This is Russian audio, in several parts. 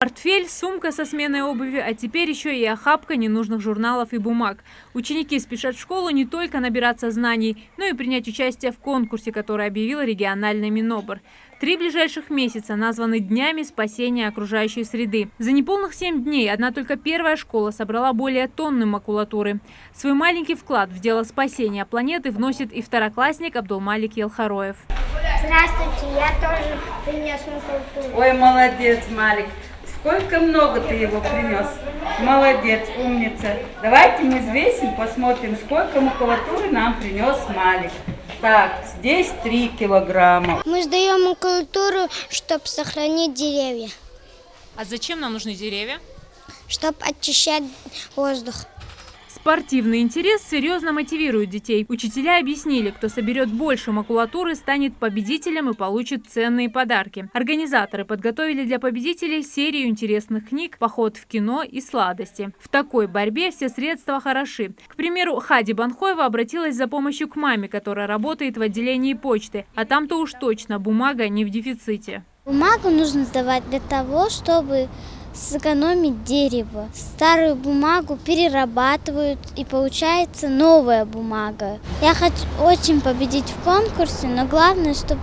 Портфель, сумка со сменой обуви, а теперь еще и охапка ненужных журналов и бумаг. Ученики спешат в школу не только набираться знаний, но и принять участие в конкурсе, который объявил региональный Минобр. 3 ближайших месяца названы днями спасения окружающей среды. За неполных 7 дней одна только первая школа собрала более тонны макулатуры. Свой маленький вклад в дело спасения планеты вносит и второклассник Абдулмалик Елхароев. Здравствуйте, я тоже принес макулатуру. Ой, молодец, Малик. Сколько много ты его принес. Молодец, умница. Давайте мы взвесим, посмотрим, сколько макулатуры нам принес Малик. Так, здесь 3 килограмма. Мы сдаем макулатуру, чтобы сохранить деревья. А зачем нам нужны деревья? Чтобы очищать воздух. Спортивный интерес серьезно мотивирует детей. Учителя объяснили, кто соберет больше макулатуры, станет победителем и получит ценные подарки. Организаторы подготовили для победителей серию интересных книг, поход в кино и сладости. В такой борьбе все средства хороши. К примеру, Хади Банхоева обратилась за помощью к маме, которая работает в отделении почты. А там-то уж точно бумага не в дефиците. Бумагу нужно сдавать для того, чтобы сэкономить дерево. Старую бумагу перерабатывают, и получается новая бумага. Я хочу очень победить в конкурсе, но главное, чтобы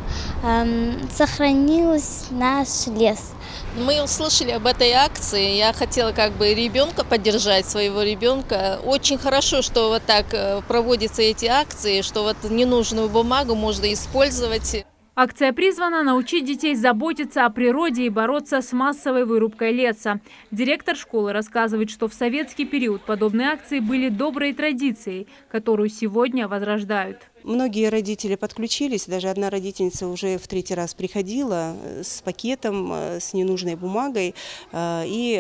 сохранился наш лес. Мы услышали об этой акции. Я хотела ребенка поддержать, своего ребенка. Очень хорошо, что вот так проводятся эти акции, что вот ненужную бумагу можно использовать. Акция призвана научить детей заботиться о природе и бороться с массовой вырубкой леса. Директор школы рассказывает, что в советский период подобные акции были доброй традицией, которую сегодня возрождают. Многие родители подключились, даже одна родительница уже в 3-й раз приходила с пакетом, с ненужной бумагой и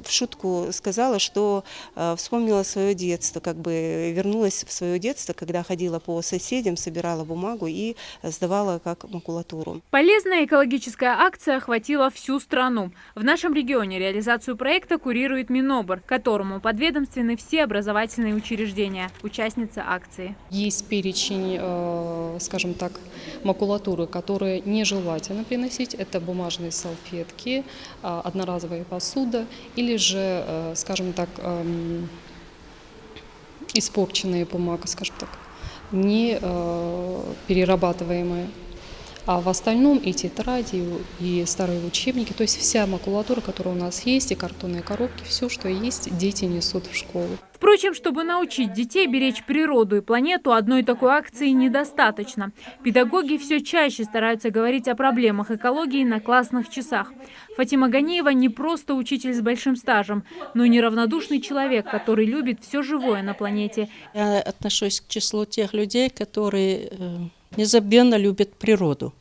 в шутку сказала, что вспомнила свое детство, вернулась в свое детство, когда ходила по соседям, собирала бумагу и сдавала как макулатуру. Полезная экологическая акция охватила всю страну. В нашем регионе реализацию проекта курирует Минобр, которому подведомственны все образовательные учреждения, участницы акции. Есть перечень, скажем так, макулатуры, которые нежелательно приносить. Это бумажные салфетки, одноразовая посуда или же, скажем так, испорченная бумага, скажем так, не перерабатываемая. А в остальном и тетради, и старые учебники, то есть вся макулатура, которая у нас есть, и картонные коробки, все, что есть, дети несут в школу. Впрочем, чтобы научить детей беречь природу и планету, одной такой акции недостаточно. Педагоги все чаще стараются говорить о проблемах экологии на классных часах. Фатима Ганиева не просто учитель с большим стажем, но и неравнодушный человек, который любит все живое на планете. Я отношусь к числу тех людей, которые незабвенно любят природу.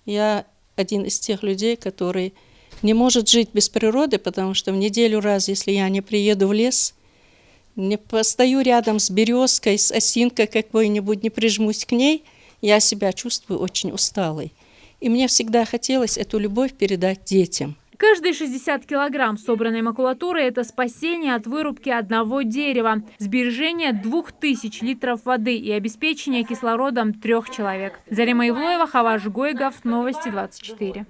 Я один из тех людей, который не может жить без природы, потому что в неделю раз, если я не приеду в лес, не постою рядом с березкой, с осинкой какой-нибудь, не прижмусь к ней, я себя чувствую очень усталой. И мне всегда хотелось эту любовь передать детям. Каждые 60 килограмм собранной макулатуры – это спасение от вырубки одного дерева, сбережение 2000 литров воды и обеспечение кислородом 3 человек. Зарима Ивлоева, Хаваш Гойгов, Новости 24.